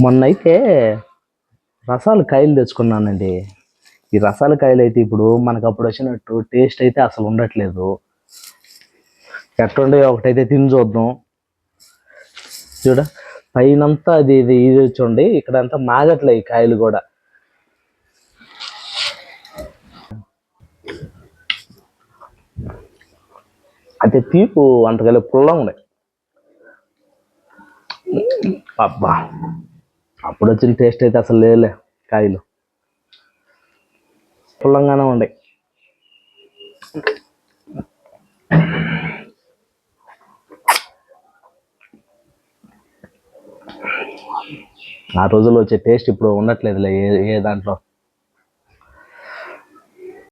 మొన్నైతే రసాలు కాయలు తెచ్చుకున్నానండి. ఈ రసాల కాయలు అయితే ఇప్పుడు మనకు అప్పుడు వచ్చినట్టు టేస్ట్ అయితే అసలు ఉండట్లేదు. ఎట్టుండే ఒకటైతే తిని చూద్దాం. చూడ పైనంతా ఇది వచ్చండి, ఇక్కడంతా మాగట్లే ఈ కాయలు కూడా. అయితే తీపు అంతకాలి పుల్ల ఉన్నాయి. అబ్బా, అప్పుడు వచ్చిన టేస్ట్ అయితే అసలు లేలే. కాయలు పుల్లంగానే ఉండే. ఆ రోజుల్లో వచ్చే టేస్ట్ ఇప్పుడు ఉండట్లేదులే ఏ ఏ దాంట్లో.